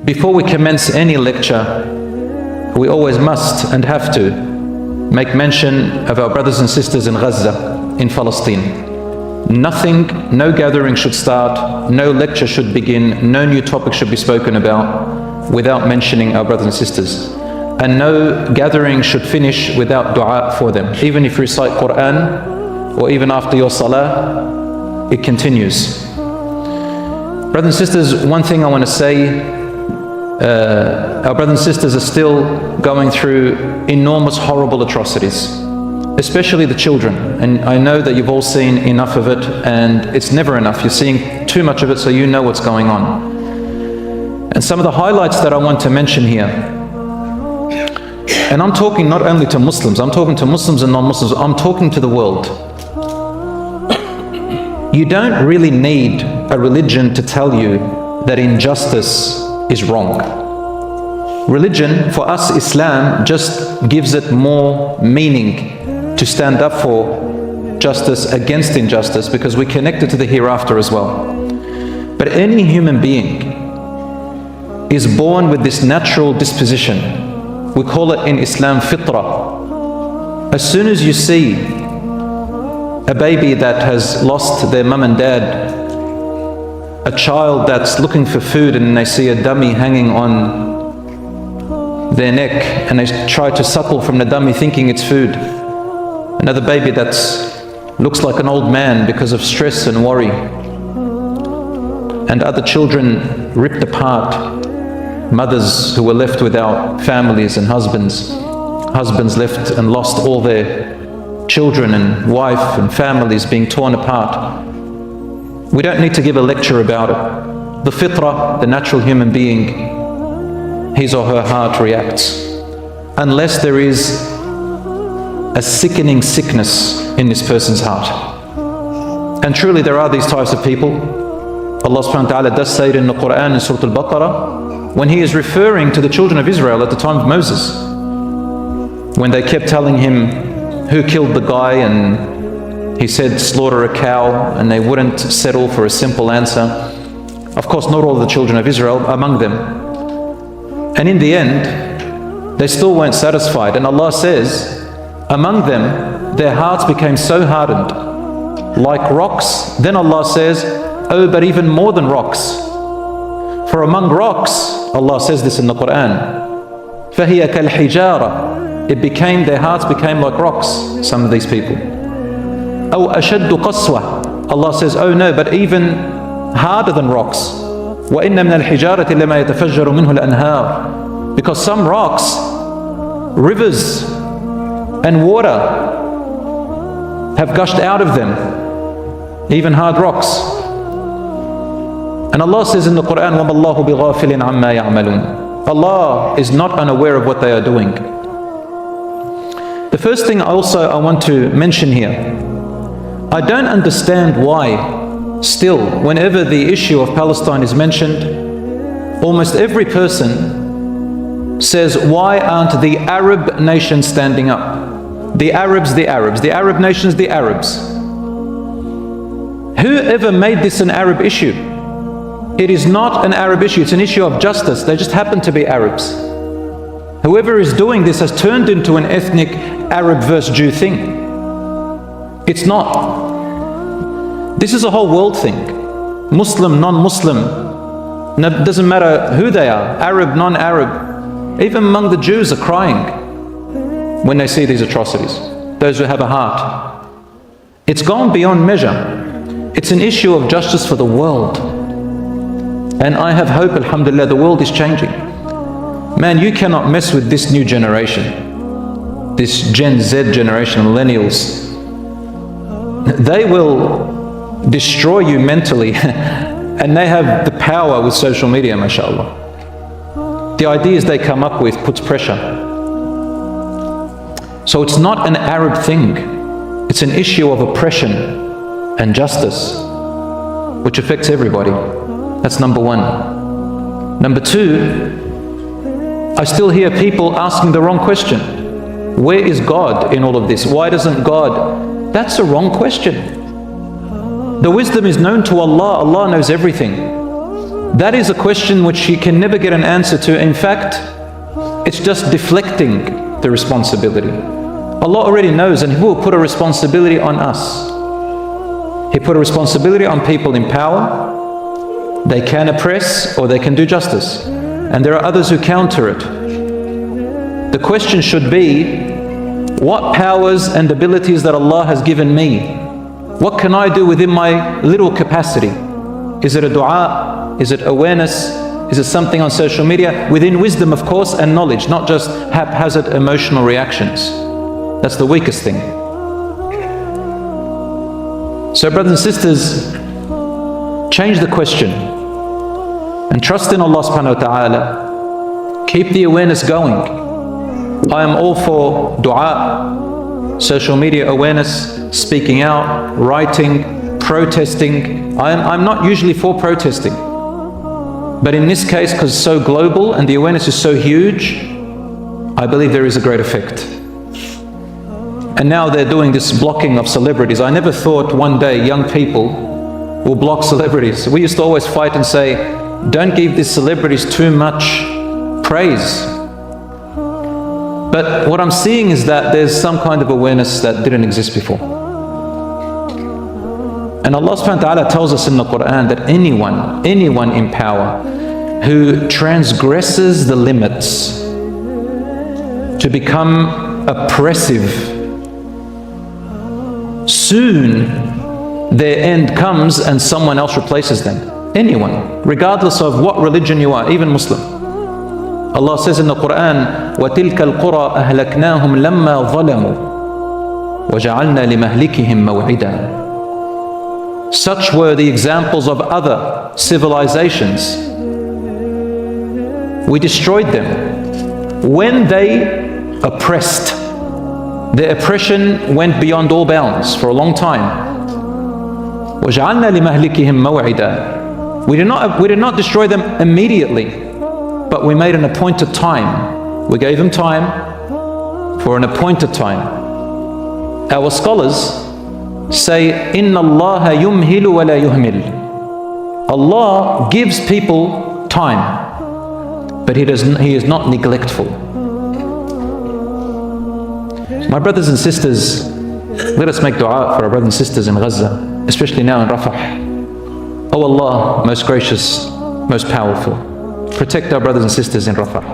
Before we commence any lecture, we always must and have to make mention of our brothers and sisters in Gaza, in Palestine. Nothing, no gathering should start, no lecture should begin, no new topic should be spoken about without mentioning our brothers and sisters. And no gathering should finish without dua for them. Even if you recite Qur'an, or even after your salah, it continues. Brothers and sisters, one thing I want to say, our brothers and sisters are still going through enormous, horrible atrocities, especially the children. And I know that you've all seen enough of it, and it's never enough. You're seeing too much of it, so you know what's going on. And some of the highlights that I want to mention here, and I'm talking not only to Muslims, I'm talking to Muslims and non-Muslims, I'm talking to the world. You don't really need a religion to tell you that injustice is wrong. Religion, for us, Islam, just gives it more meaning to stand up for justice against injustice, because we connect it to the hereafter as well. But any human being is born with this natural disposition. We call it in Islam fitrah. As soon as you see a baby that has lost their mum and dad, a child that's looking for food and they see a dummy hanging on their neck and they try to suckle from the dummy thinking it's food. Another baby that looks like an old man because of stress and worry. And other children ripped apart. Mothers who were left without families and husbands left and lost all their children and wife and families being torn apart. We don't need to give a lecture about it. The fitrah, the natural human being, his or her heart reacts. Unless there is a sickening sickness in this person's heart. And truly there are these types of people. Allah subhanahu wa ta'ala does say it in the Qur'an in Surah Al-Baqarah, when He is referring to the children of Israel at the time of Moses, when they kept telling him who killed the guy, and he said slaughter a cow, and they wouldn't settle for a simple answer. Of course, not all the children of Israel among them. And in the end, they still weren't satisfied. And Allah says, among them, their hearts became so hardened, like rocks. Then Allah says, oh, but even more than rocks. For among rocks, Allah says this in the Qur'an, فَهِيَ كَالْحِجَارَةِ, it became, their hearts became like rocks, some of these people. أَوْ أَشَدُّ قَسْوَةً, Allah says, oh no, but even harder than rocks. وَإِنَّ مِنَ الْحِجَارَةِ لَمَا يَتَفَجَّرُ مِنْهُ الْأَنْهَارِ, because some rocks, rivers and water have gushed out of them, even hard rocks. And Allah says in the Qur'an, وَمَا اللَّهُ بِغَافِلٍ عَمَّا يَعْمَلُونَ, Allah is not unaware of what they are doing. The first thing I want to mention here, I don't understand why still, whenever the issue of Palestine is mentioned, almost every person says, why aren't the Arab nations standing up? The Arabs, the Arab nations, the Arabs. Whoever made this an Arab issue? It is not an Arab issue, it's an issue of justice. They just happen to be Arabs. Whoever is doing this has turned into an ethnic Arab versus Jew thing. It's not. This is a whole world thing. Muslim, non-Muslim, doesn't matter who they are, Arab, non-Arab. Even among the Jews are crying when they see these atrocities, those who have a heart. It's gone beyond measure. It's an issue of justice for the world. And I have hope, alhamdulillah, the world is changing. Man, you cannot mess with this new generation, this Gen Z generation, millennials. They will destroy you mentally, and they have the power with social media, mashallah. The ideas they come up with puts pressure. So it's not an Arab thing. It's an issue of oppression and justice, which affects everybody. That's number one. Number two, I still hear people asking the wrong question. Where is God in all of this? Why doesn't God? That's a wrong question. The wisdom is known to Allah. Allah knows everything. that is a question which he can never get an answer to. In fact, it's just deflecting the responsibility. Allah already knows, and He will put a responsibility on us. He put a responsibility on people in power. They can oppress or they can do justice. And there are others who counter it. The question should be, what powers and abilities that Allah has given me? What can I do within my little capacity? Is it a dua? Is it awareness? Is it something on social media? Within wisdom, of course, and knowledge, not just haphazard emotional reactions. That's the weakest thing. So brothers and sisters, change the question and trust in Allah subhanahu wa ta'ala. Keep the awareness going. I am all for dua, social media awareness, speaking out, writing, protesting. I'm not usually for protesting. But in this case, because it's so global and the awareness is so huge, I believe there is a great effect. And now they're doing this blocking of celebrities. I never thought one day young people will block celebrities. We used to always fight and say, don't give these celebrities too much praise. But what I'm seeing is that there's some kind of awareness that didn't exist before. And Allah subhanahu wa ta'ala tells us in the Qur'an that anyone in power who transgresses the limits to become oppressive, soon their end comes and someone else replaces them. Anyone, regardless of what religion you are, even Muslim. Allah says in the Qur'an, وَتِلْكَ الْقُرَىٰ أَهْلَكْنَاهُمْ لَمَّا ظَلَمُوا وَجَعَلْنَا لِمَهْلِكِهِمْ مَوْعِدًا. Such were the examples of other civilizations. We destroyed them when they oppressed. Their oppression went beyond all bounds for a long time. وَجَعَلْنَا لِمَهْلِكِهِمْ مَوْعِدًا. We did not destroy them immediately, but we made an appointed time. We gave them time for an appointed time. Our scholars say, Inna Allah yumhilu wa la yuhmil. Allah gives people time, but He is not neglectful. My brothers and sisters, let us make dua for our brothers and sisters in Gaza, especially now in Rafah. Oh Allah, most gracious, most powerful, protect our brothers and sisters in Rafah.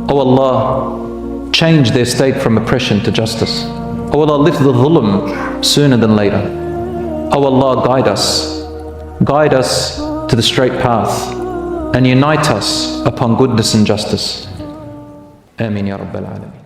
Oh Allah, change their state from oppression to justice. Oh Allah, lift the dhulm sooner than later. Oh Allah, guide us to the straight path and unite us upon goodness and justice. Ameen ya Rabbal Alameen.